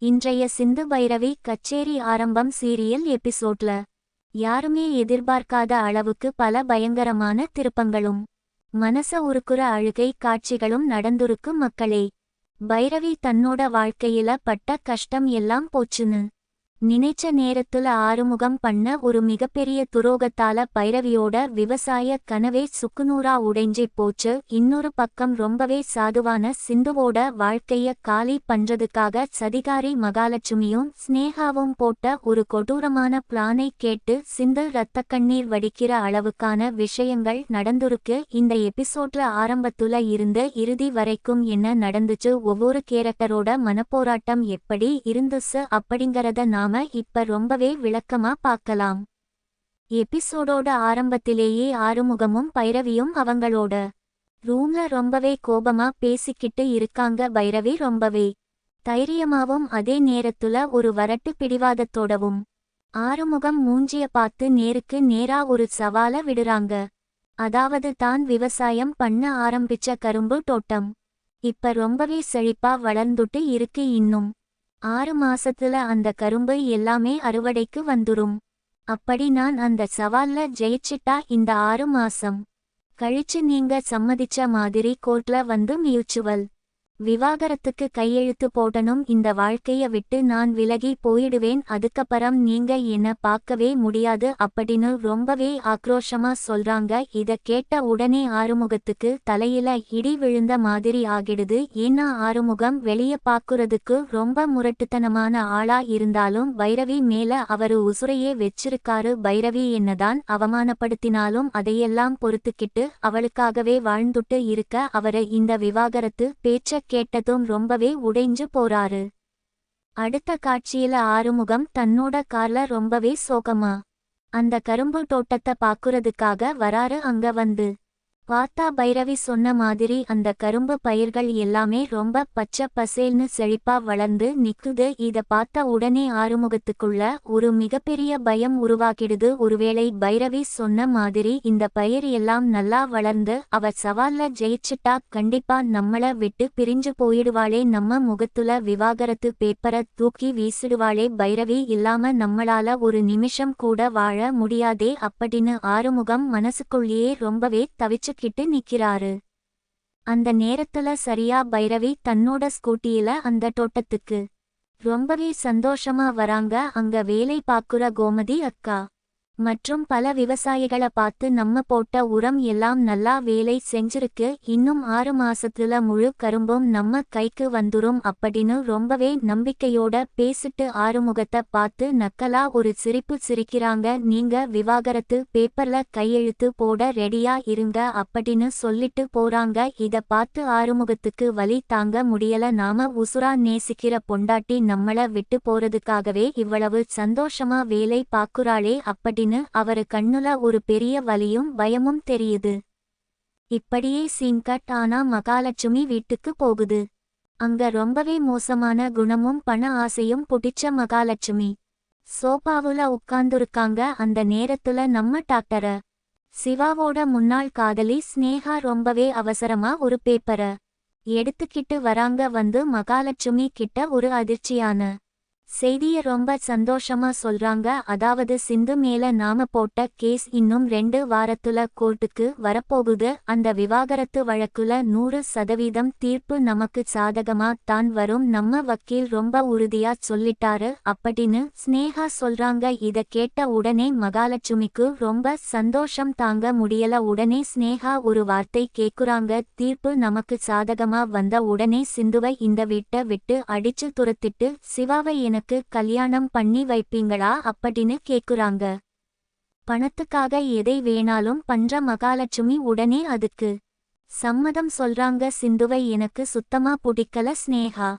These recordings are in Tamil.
இன்றைய சிந்து பைரவி கச்சேரி ஆரம்பம் சீரியல் எபிசோட்ல யாருமே எதிர்பார்க்காத அளவுக்கு பல பயங்கரமான திருப்பங்களும் மனச உருக்குற அழுகை காட்சிகளும் நடந்துருக்கு மக்களே. பைரவி தன்னோட வாழ்க்கையில பட்ட கஷ்டம் எல்லாம் போச்சுன்னு நினைச்ச நேரத்துல ஆறுமுகம் பண்ண ஒரு மிகப்பெரிய துரோகத்தால பைரவியோட விவசாய கனவே சுக்குநூறா உடைஞ்சி போச்சு. இன்னொரு பக்கம் ரொம்பவே சாதுவான சிந்துவோட வாழ்க்கைய காலி பண்றதுக்காக சதிகாரி மகாலட்சுமியும் ஸ்னேகாவும் போட்ட ஒரு கொடூரமான பிளானை கேட்டு சிந்து இரத்தக்கண்ணீர் வடிக்கிற அளவுக்கான விஷயங்கள் நடந்துருக்கு. இந்த எபிசோட்ல ஆரம்பத்துல இருந்து இறுதி வரைக்கும் என்ன நடந்துச்சு, ஒவ்வொரு கேரக்டரோட மனப்போராட்டம் எப்படி இருந்துச்சு அப்படிங்கறத நாம இப்ப ரொம்பவே விளக்கமா பார்க்கலாம். எபிசோடோட ஆரம்பத்திலேயே ஆறுமுகமும் பைரவியும் அவங்களோட ரூம்ல ரொம்பவே கோபமா பேசிக்கிட்டு இருக்காங்க. பைரவி ரொம்பவே தைரியமாவும் அதே நேரத்துல ஒரு வரட்டு பிடிவாதத்தோடவும் ஆறுமுகம் மூஞ்சிய பார்த்து நேருக்கு நேரா ஒரு சவால விடுறாங்க. அதாவது தான் விவசாயம் பண்ண ஆரம்பிச்ச கரும்பு தோட்டம் இப்ப ரொம்பவே செழிப்பா வளர்ந்துட்டு இருக்கு. இன்னும் 6 மாசத்துல அந்த கரும்பு எல்லாமே அறுவடைக்கு வந்துரும். அப்படி நான் அந்த சவால்ல ஜெயிச்சிட்டா இந்த 6 மாசம் கழிச்சு நீங்க சம்மதிச்ச மாதிரி கோர்ட்ல வந்து மியூச்சுவல் விவாகரத்துக்கு கையெழுத்து போடணும். இந்த வாழ்க்கைய விட்டு நான் விலகி போயிடுவேன். அதுக்கப்புறம் நீங்க என்ன பார்க்கவே முடியாது அப்படின்னு ரொம்பவே ஆக்ரோஷமா சொல்றாங்க. இத கேட்ட உடனே ஆறுமுகத்துக்கு தலையில இடி விழுந்த மாதிரி ஆகிடுது. ஏன்னா ஆறுமுகம் வெளிய பாக்குறதுக்கு ரொம்ப முரட்டுத்தனமான ஆளா இருந்தாலும் பைரவி மேல அவரு உசுரையே வெச்சிருக்காரு. பைரவி என்னதான் அவமானப்படுத்தினாலும் அதையெல்லாம் பொறுத்துக்கிட்டு அவளுக்காகவே வாழ்ந்துட்டு இருக்க அவரு இந்த விவாகரத்து பேச்ச கேட்டதும் ரொம்பவே உடைஞ்சு போறாரு. அடுத்த காட்சியில ஆறுமுகம் தன்னோட கார்ல ரொம்பவே சோகமா அந்த கரும்பு தோட்டத்தை பாக்குறதுக்காக வராரு. அங்க வந்து பார்த்தா பைரவி சொன்ன மாதிரி அந்த கரும்பு பயிர்கள் எல்லாமே ரொம்ப பச்சை பசேல்னு செழிப்பா வளர்ந்து நிக்குது. இத பார்த்த உடனே ஆறுமுகத்துக்குள்ள ஒரு மிகப்பெரிய பயம் உருவாகிடுது. ஒருவேளை பைரவி சொன்ன மாதிரி இந்த பயிர் எல்லாம் நல்லா வளர்ந்து அவ சவால்ல ஜெயிச்சிட்டா கண்டிப்பா நம்மள விட்டு பிரிஞ்சு போயிடுவாளே, நம்ம முகத்துல விவாகரத்து பேப்பரை தூக்கி வீசிடுவாளே, பைரவி இல்லாம நம்மளால ஒரு நிமிஷம் கூட வாழ முடியாதே அப்படின்னு ஆறுமுகம் மனசுக்குள்ளேயே ரொம்பவே தவிச்சு கிட்டு நிக்கிறாரு. அந்த நேரத்துல சரியா பைரவி தன்னோட ஸ்கூட்டியில அந்த தோட்டத்துக்கு ரொம்பவே சந்தோஷமா வராங்க. அங்க வேலை பாக்குற கோமதி அக்கா மற்றும் பல விவசாயிகளை பார்த்து நம்ம போட்ட உரம் எல்லாம் நல்லா வேலை செஞ்சிருக்கு, இன்னும் 6 மாசத்துல முழு கரும்பும் நம்ம கைக்கு வந்துரும் அப்படின்னு ரொம்பவே நம்பிக்கையோட பேசிட்டு ஆறுமுகத்தை பார்த்து நக்கலா ஒரு சிரிப்பு சிரிக்கிறாங்க. நீங்க விவாகரத்து பேப்பர்ல கையெழுத்து போட ரெடியா இருங்க அப்படின்னு சொல்லிட்டு போறாங்க. இத பார்த்து ஆறுமுகத்துக்கு வலி தாங்க முடியல. நாம உசுரா நேசிக்கிற பொண்டாட்டி நம்மள விட்டு போறதுக்காகவே இவ்வளவு சந்தோஷமா வேலை பாக்குறாளே அப்படின்னு அவரு கண்ணுல ஒரு பெரிய வலியும் பயமும் தெரியுது. இப்படியே சீன் கட் ஆனா மகாலட்சுமி வீட்டுக்கு போகுது. அங்க ரொம்பவே மோசமான குணமும் பண ஆசையும் புடிச்ச மகாலட்சுமி சோபாவுல உட்கார்ந்துருக்காங்க. அந்த நேரத்துல நம்ம டாக்டர சிவாவோட முன்னாள் காதலி ஸ்னேகா ரொம்பவே அவசரமா ஒரு பேப்பர எடுத்துக்கிட்டு வராங்க. வந்து மகாலட்சுமி கிட்ட ஒரு அதிர்ச்சியான செய்திய ரொம்ப சந்தோஷமா சொல்றாங்க. அதாவது சிந்து மேல நாம போட்ட கேஸ் இன்னும் 2 வாரத்துல கோர்ட்டுக்கு வரப்போகுது. அந்த விவாகரத்து வழக்குல 100% தீர்ப்பு நமக்கு சாதகமா தான் வரும். நம்ம வக்கீல் ரொம்ப உறுதியா சொல்லிட்டாரு அப்படின்னு ஸ்னேகா சொல்றாங்க. இத கேட்ட உடனே மகாலட்சுமிக்கு ரொம்ப சந்தோஷம் தாங்க முடியல. உடனே ஸ்னேகா ஒரு வார்த்தை கேக்குறாங்க, தீர்ப்பு நமக்கு சாதகமா வந்த உடனே சிந்துவை இந்த வீட்டை விட்டு அடிச்சு துரத்திட்டு சிவாவை கல்யாணம் பண்ணி வைப்பீங்களா அப்படின்னு கேக்குறாங்க. பணத்துக்காக எதை வேணாலும் பண்ற மகாலட்சுமி உடனே அதுக்கு சம்மதம் சொல்றாங்க. சிந்துவை எனக்கு சுத்தமா பிடிக்கல ஸ்னேகா,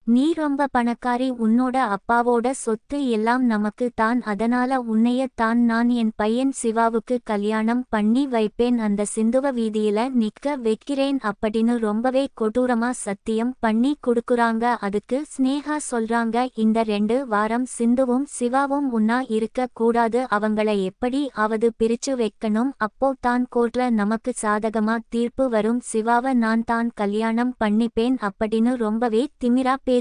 நீ ரொம்ப பணக்காரி, உன்னோட அப்பாவோட சொத்து எல்லாம் நமக்கு தான், அதனால உன்னைய தான் நான் என் பையன் சிவாவுக்கு கல்யாணம் பண்ணி வைப்பேன், அந்த சிந்துவ வீதியில நிக்க வைக்கிறேன் அப்படின்னு ரொம்பவே கொடூரமா சத்தியம் பண்ணி குடுக்குறாங்க. அதுக்கு ஸ்னேகா சொல்றாங்க, இந்த 2 வாரம் சிந்துவும் சிவாவும் உன்னா இருக்க கூடாது, அவங்கள எப்படி ஆவது பிரிச்சு வைக்கணும், அப்போ தான் கோர்ட்ல நமக்கு சாதகமா தீர்ப்பு வரும், சிவாவ நான் தான் கல்யாணம் பண்ணிப்பேன் அப்படின்னு ரொம்பவே திமிரா பேசுறாங்க.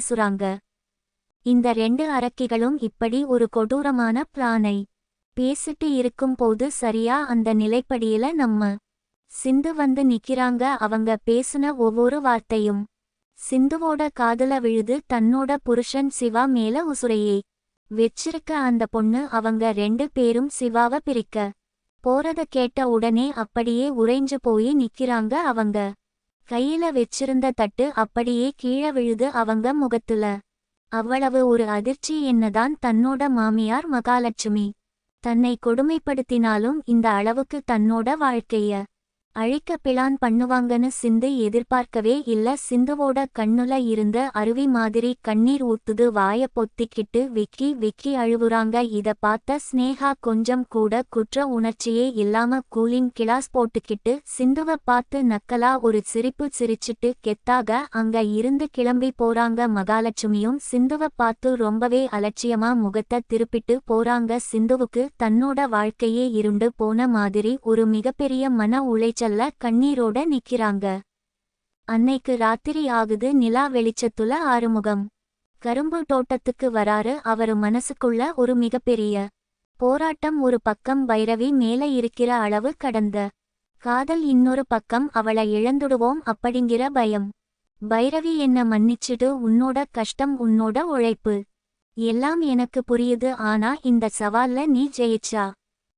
இந்த 2 அரக்கிகளும் இப்படி ஒரு கொடூரமான பிளானை பேசிட்டு இருக்கும் போது சரியா அந்த நிலைப்படியில நம்ம சிந்து வந்து நிக்கிறாங்க. அவங்க பேசுன ஒவ்வொரு வார்த்தையும் சிந்துவோட காதுல விழுது. தன்னோட புருஷன் சிவா மேல உசுரையே வெச்சிருக்க அந்த பொண்ணு. அவங்க 2 பேரும் சிவாவ பிரிக்க போறத கேட்ட உடனே அப்படியே உறைஞ்சு போய் நிக்கிறாங்க. அவங்க கையில வெச்சிருந்த தட்டு அப்படியே கீழ விழுது அவங்க முகத்துல. அவ்வளவு ஒரு அதிர்ச்சி. என்னதான் தன்னோட மாமியார் மகாலட்சுமி தன்னை கொடுமைப்படுத்தினாலும் இந்த அளவுக்கு தன்னோட வாழ்க்கைய அழிக்க பிளான் பண்ணுவாங்கன்னு சிந்து எதிர்பார்க்கவே இல்ல. சிந்துவோட கண்ணுல இருந்த அருவி மாதிரி கண்ணீர் ஊத்துது. வாய பொத்திக்கிட்டு விக்கி விக்கி அழுவுறாங்க. இத பார்த்த ஸ்னேகா கொஞ்சம் கூட குற்ற உணர்ச்சியே இல்லாம கூலிங் கிளாஸ் போட்டுக்கிட்டு சிந்துவ பார்த்து நக்கலா ஒரு சிரிப்பு சிரிச்சிட்டு கெத்தாக அங்க இருந்து கிளம்பி போறாங்க. மகாலட்சுமியும் சிந்துவ பார்த்து ரொம்பவே அலட்சியமா முகத்தை திருப்பிட்டு போறாங்க. சிந்துவுக்கு தன்னோட வாழ்க்கையே இருண்டு போன மாதிரி ஒரு மிகப்பெரிய மன உளைச்சல்ல கண்ணீரோட நிக்கிறாங்க. அன்னைக்கு ராத்திரி ஆகுது. நிலா வெளிச்சத்துல ஆறுமுகம் கரும்பு தோட்டத்துக்கு வராரு. அவரு மனசுக்குள்ள ஒரு மிகப்பெரிய போராட்டம். ஒரு பக்கம் பைரவி மேல இருக்கிற அளவு கடந்த காதல், இன்னொரு பக்கம் அவளை இழந்துடுவோம் அப்படிங்கிற பயம். பைரவி என்ன மன்னிச்சிடு, உன்னோட கஷ்டம் உன்னோட உழைப்பு எல்லாம் எனக்கு புரியுது. ஆனா இந்த சவால்ல நீ ஜெயிச்சா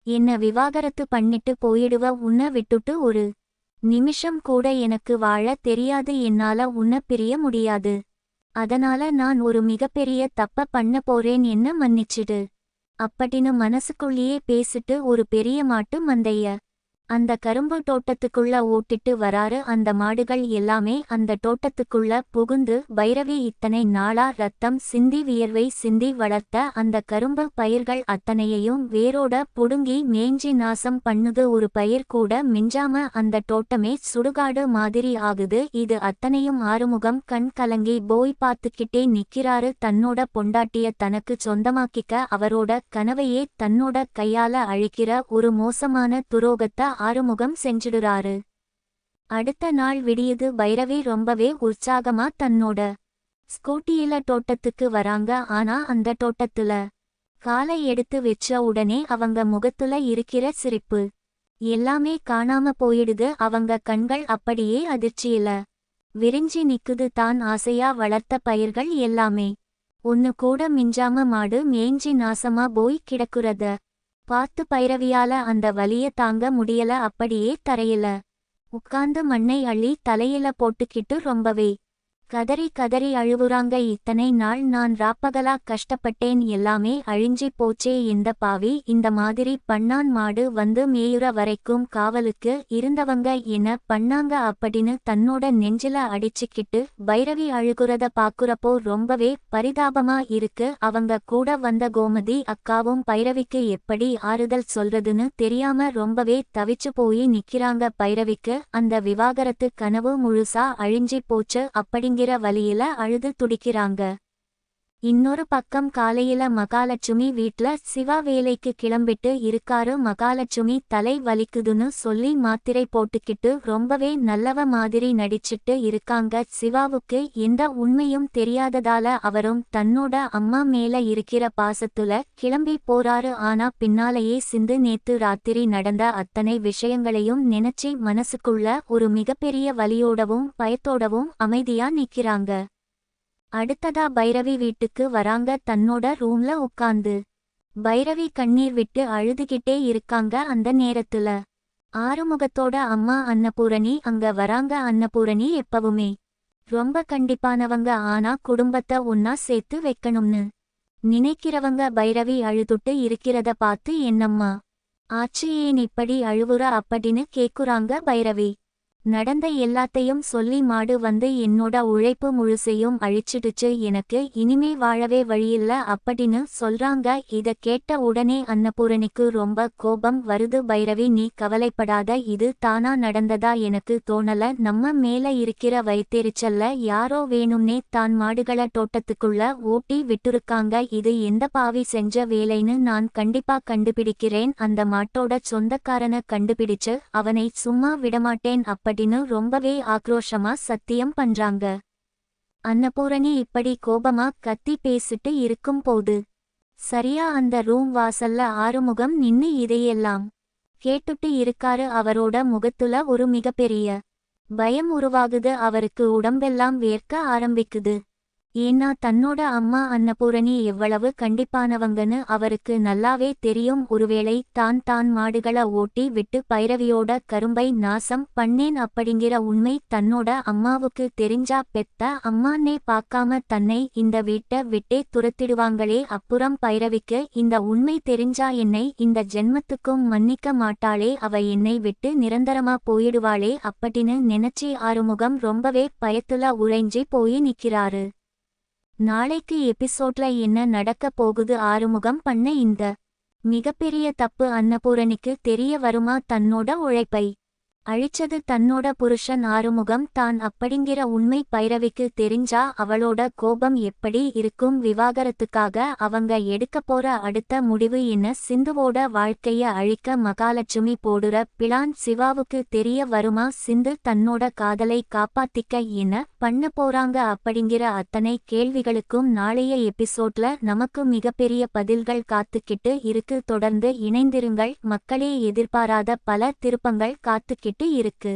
என்ன விவாகரத்து பண்ணிட்டு போயிடுவ. உன்னை விட்டுட்டு ஒரு நிமிஷம் கூட எனக்கு வாழ தெரியாது. என்னால உன்னை பிரிய முடியாது. அதனால நான் ஒரு மிகப்பெரிய தப்ப பண்ண போறேன், என்ன மன்னிச்சிடு அப்படின்னு மனசுக்குள்ளேயே பேசிட்டு ஒரு பெரிய மாட்டு மந்தைய அந்த கரும்பு தோட்டத்துக்குள்ள ஓட்டிட்டு வராரு. அந்த மாடுகள் எல்லாமே அந்த தோட்டத்துக்குள்ள புகுந்து பைரவி இத்தனை நாளா ரத்தம் சிந்தி வியர்வை சிந்தி வளர்த்த அந்த கரும்பு பயிர்கள் அத்தனையையும் வேரோட புடுங்கி மேஞ்சி நாசம் பண்ணுது. ஒரு பயிர் கூட மிஞ்சாம அந்த தோட்டமே சுடுகாடு மாதிரி ஆகுது. இது அத்தனையும் ஆறுமுகம் கண் கலங்கி போய் பார்த்துக்கிட்டே நிக்கிறாரு. தன்னோட பொண்டாட்டிய தனக்கு சொந்தமாக்கிக்க அவரோட கனவையே தன்னோட கையால அழிக்கிற ஒரு மோசமான துரோகத்தை ஆறுமுகம் செஞ்சிடுறாரு. அடுத்த நாள் விடியுது. பைரவி ரொம்பவே உற்சாகமா தன்னோட ஸ்கூட்டியில தோட்டத்துக்கு வராங்க. ஆனா அந்த தோட்டத்துல காலை எடுத்து வச்ச உடனே அவங்க முகத்துல இருக்கிற சிரிப்பு எல்லாமே காணாம போயிடுது. அவங்க கண்கள் அப்படியே அதிர்ச்சியில விரிஞ்சி நிக்குது. தான் ஆசையா வளர்த்த பயிர்கள் எல்லாமே ஒன்னு கூட மிஞ்சாம மாடு மேஞ்சி நாசமா போய் கிடக்குறத பார்த்து பைரவியால அந்த வலிய தாங்க முடியல. அப்படியே தரையில உட்கார்ந்து மண்ணை அள்ளி தலையில போட்டுக்கிட்டு ரொம்பவே கதறி கதறி அழுவுறாங்க. இத்தனை நாள் நான் ராப்பகலா கஷ்டப்பட்டேன், எல்லாமே அழிஞ்சி போச்சே. இந்த பாவி இந்த மாதிரி பண்ணான். மாடு வந்து மேயுற வரைக்கும் காவலுக்கு இருந்தவங்க என்ன பண்ணாங்க அப்படின்னு தன்னோட நெஞ்சில அடிச்சுக்கிட்டு பைரவி அழுகுறத பாக்குறப்போ ரொம்பவே பரிதாபமா இருக்கு. அவங்க கூட வந்த கோமதி அக்காவும் பைரவிக்கு எப்படி ஆறுதல் சொல்றதுன்னு தெரியாம ரொம்பவே தவிச்சு போய் நிக்கிறாங்க. பைரவிக்கு அந்த விவாகரத்து கனவு முழுசா அழிஞ்சி போச்சு அப்படிங்கிற வலியில அழுது துடிக்கிறாங்க. இன்னொரு பக்கம் காலையில மகாலட்சுமி வீட்ல சிவா வேலைக்கு கிளம்பிட்டு இருக்காரு. மகாலட்சுமி தலை வலிக்குதுன்னு சொல்லி மாத்திரை போட்டுக்கிட்டு ரொம்பவே நல்லவ மாதிரி நடிச்சிட்டு இருக்காங்க. சிவாவுக்கு எந்த உண்மையும் தெரியாததால அவரும் தன்னோட அம்மா மேல இருக்கிற பாசத்துல கிளம்பி போறாரு. ஆனா பின்னாலேயே சிந்து நேத்து ராத்திரி நடந்த அத்தனை விஷயங்களையும் நினைச்சி மனசுக்குள்ள ஒரு மிகப்பெரிய வலியோடவும் பயத்தோடவும் அமைதியா நிக்கிறாங்க. அடுத்ததா பைரவி வீட்டுக்கு வராங்க. தன்னோட ரூம்ல உட்கார்ந்து பைரவி கண்ணீர் விட்டு அழுதுகிட்டே இருக்காங்க. அந்த நேரத்துல ஆறுமுகத்தோட அம்மா அன்னபூரணி அங்க வராங்க. அன்னபூரணி எப்பவுமே ரொம்ப கண்டிப்பானவங்க. ஆனா குடும்பத்தை ஒன்னா சேர்த்து வைக்கணும்னு நினைக்கிறவங்க. பைரவி அழுதுட்டு இருக்கிறத பார்த்து என்னம்மா ஆச்சு, ஏன் இப்படி அழுவுற அப்படின்னு கேக்குறாங்க. பைரவி நடந்த எல்லாத்தையும் சொல்லி மாடு வந்து என்னோட உழைப்பு முழுசையும் அழிச்சிடுச்சு, எனக்கு இனிமே வாழவே வழியில்ல அப்படின்னு சொல்றாங்க. இத கேட்ட உடனே அன்னபூரணிக்கு ரொம்ப கோபம் வருது. பைரவி நீ கவலைப்படாத, இது தானா நடந்ததா எனக்கு தோணல. நம்ம மேல இருக்கிற வைத்தெரிச்சல்ல யாரோ வேணும்னே தான் மாடுகள தோட்டத்துக்குள்ள ஓட்டி விட்டுருக்காங்க. இது எந்த பாவி செஞ்ச வேலைன்னு நான் கண்டிப்பா கண்டுபிடிக்கிறேன். அந்த மாட்டோட சொந்தக்காரனை கண்டுபிடிச்சு அவனை சும்மா விடமாட்டேன் அப்படின்னு ரொம்பவே ஆக்ரோஷமா சத்தியம் பண்றாங்க. அன்னபூரணி இப்படி கோபமா கத்தி பேசிட்டு இருக்கும் போது சரியா அந்த ரூம் வாசல்ல ஆறுமுகம் நின்னு இதையெல்லாம் கேட்டுட்டு இருக்காரு. அவரோட முகத்துல ஒரு மிகப்பெரிய பயம் உருவாகுது. அவருக்கு உடம்பெல்லாம் வேர்க்க ஆரம்பிக்குது. ஏன்னா தன்னோட அம்மா அன்னபூரணி எவ்வளவு கண்டிப்பானவங்கன்னு அவருக்கு நல்லாவே தெரியும். ஒருவேளை தான் மாடுகளை ஓட்டி விட்டு பைரவியோட கரும்பை நாசம் பண்ணேன் அப்படிங்கிற உண்மை தன்னோட அம்மாவுக்கு தெரிஞ்சா பெத்த அம்மானே பார்க்காம தன்னை இந்த வீட்டை விட்டே துரத்திடுவாங்களே. அப்புறம் பைரவிக்கு இந்த உண்மை தெரிஞ்சா என்னை இந்த ஜென்மத்துக்கும் மன்னிக்க மாட்டாளே. அவ என்னை விட்டு நிரந்தரமா போயிடுவாளே அப்படின்னு நினைச்சி ஆறுமுகம் ரொம்பவே பயத்துல உறைஞ்சி போய் நிக்கிறாரு. நாளைக்கு எபிசோட்ல என்ன நடக்க போகுது? ஆறுமுகம் பண்ண இந்த மிகப்பெரிய தப்பு அன்னபூரணிக்கு தெரிய வருமா? தன்னோட உழைப்பை அழிச்சது தன்னோட புருஷன் ஆறுமுகம் தான் அப்படிங்கிற உண்மை பைரவிக்கு தெரிஞ்சா அவளோட கோபம் எப்படி இருக்கும்? விவாகரத்துக்காக அவங்க எடுக்க போற அடுத்த முடிவு என்ன? சிந்துவோட வாழ்க்கைய அழிக்க மகாலட்சுமி போடுற பிளான் சிவாவுக்கு தெரிய வருமா? சிந்து தன்னோட காதலை காப்பாத்திக்க என்ன பண்ண போறாங்க? அப்படிங்கிற அத்தனை கேள்விகளுக்கும் நாளைய எபிசோட்ல நமக்கு மிகப்பெரிய பதில்கள் காத்துக்கிட்டு இருக்கு. தொடர்ந்து இணைந்திருங்கள் மக்களே. எதிர்பாராத பல திருப்பங்கள் காத்துக்கிட்டு இருக்கு.